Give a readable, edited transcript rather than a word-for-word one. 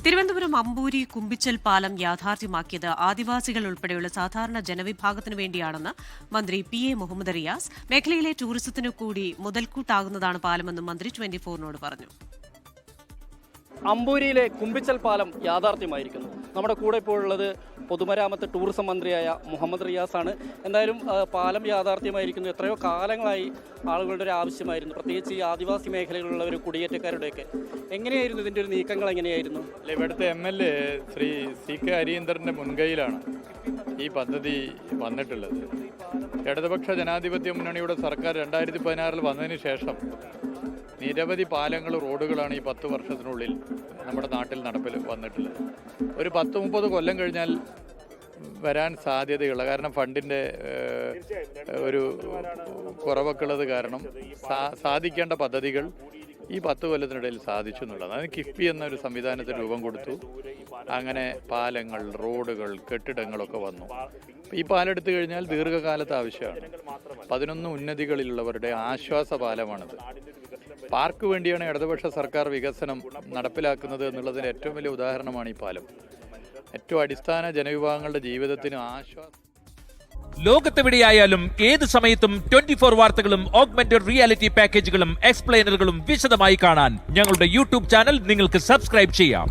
തിരുവനന്തപുരം അമ്പൂരി കുമ്പിച്ചൽ പാലം യാഥാർത്ഥ്യമാക്കിയത് ആദിവാസികൾ ഉൾപ്പെടെയുള്ള സാധാരണ ജനവിഭാഗത്തിനു വേണ്ടിയാണെന്ന് മന്ത്രി പി എ മുഹമ്മദ് റിയാസ്. മേഖലയിലെ ടൂറിസത്തിനു കൂടി മുതൽക്കൂട്ടാകുന്നതാണ് പാലമെന്നും മന്ത്രി 24 പറഞ്ഞു. അമ്പൂരിയിലെ കുമ്പിച്ചൽ പാലം യാഥാർത്ഥ്യമായിരിക്കുന്നു. നമ്മുടെ കൂടെ ഇപ്പോൾ ഉള്ളത് പൊതുമരാമത്ത് ടൂറിസം മന്ത്രിയായ മുഹമ്മദ് റിയാസാണ്. എന്തായാലും പാലം യാഥാർത്ഥ്യമായിരിക്കുന്നു. എത്രയോ കാലങ്ങളായി ആളുകളുടെ ഒരു ആവശ്യമായിരുന്നു, പ്രത്യേകിച്ച് ഈ ആദിവാസി മേഖലകളിലുള്ള ഒരു കുടിയേറ്റക്കാരുടെയൊക്കെ. എങ്ങനെയായിരുന്നു ഇതിൻ്റെ ഒരു നീക്കങ്ങൾ? എങ്ങനെയായിരുന്നു? ഇവിടുത്തെ MLA ശ്രീ CK ഹരീന്ദ്രൻ്റെ മുൻകൈയിലാണ് ഈ പദ്ധതി വന്നിട്ടുള്ളത്. ഇടതുപക്ഷ ജനാധിപത്യ മുന്നണിയുടെ സർക്കാർ 2016 വന്നതിന് ശേഷം നിരവധി പാലങ്ങൾ, റോഡുകളാണ് ഈ 10 വർഷത്തിനുള്ളിൽ നമ്മുടെ നാട്ടിൽ നടപ്പിൽ വന്നിട്ടുള്ളത്. ഒരു 10-30 കൊല്ലം കഴിഞ്ഞാൽ വരാൻ സാധ്യതയുള്ള, കാരണം ഫണ്ടിൻ്റെ ഒരു കുറവൊക്കെ ഉള്ളത് കാരണം സാധിക്കേണ്ട പദ്ധതികൾ ഈ 10 കൊല്ലത്തിനിടയിൽ സാധിച്ചു എന്നുള്ളതാണ്. അതിന് കിഫ്ബി എന്നൊരു സംവിധാനത്തിന് രൂപം കൊടുത്തു. അങ്ങനെ പാലങ്ങൾ, റോഡുകൾ, കെട്ടിടങ്ങളൊക്കെ വന്നു. ഈ പാലം എടുത്തു കഴിഞ്ഞാൽ ദീർഘകാലത്ത് ആവശ്യമാണ്. 11 ഉന്നതികളിലുള്ളവരുടെ ആശ്വാസ പാലമാണിത്. പാർക്ക് വേണ്ടിയാണ് ഇടതുപക്ഷ സർക്കാർ വികസനം നടപ്പിലാക്കുന്നത് എന്നുള്ളതിന് ഏറ്റവും വലിയ ഉദാഹരണമാണ് ഈ പാലം. ഏറ്റവും അടിസ്ഥാന ജനവിഭാഗങ്ങളുടെ ജീവിതത്തിന് ആശ്വാസം. ലോകത്തെവിടെയായാലും ഏത് സമയത്തും 24 വാർത്തകളും ഓഗ്മെന്റഡ് റിയാലിറ്റി പാക്കേജുകളും എക്സ്പ്ലെയിനറുകളും വിശദമായി കാണാൻ ഞങ്ങളുടെ YouTube ചാനൽ നിങ്ങൾക്ക് സബ്സ്ക്രൈബ് ചെയ്യാം.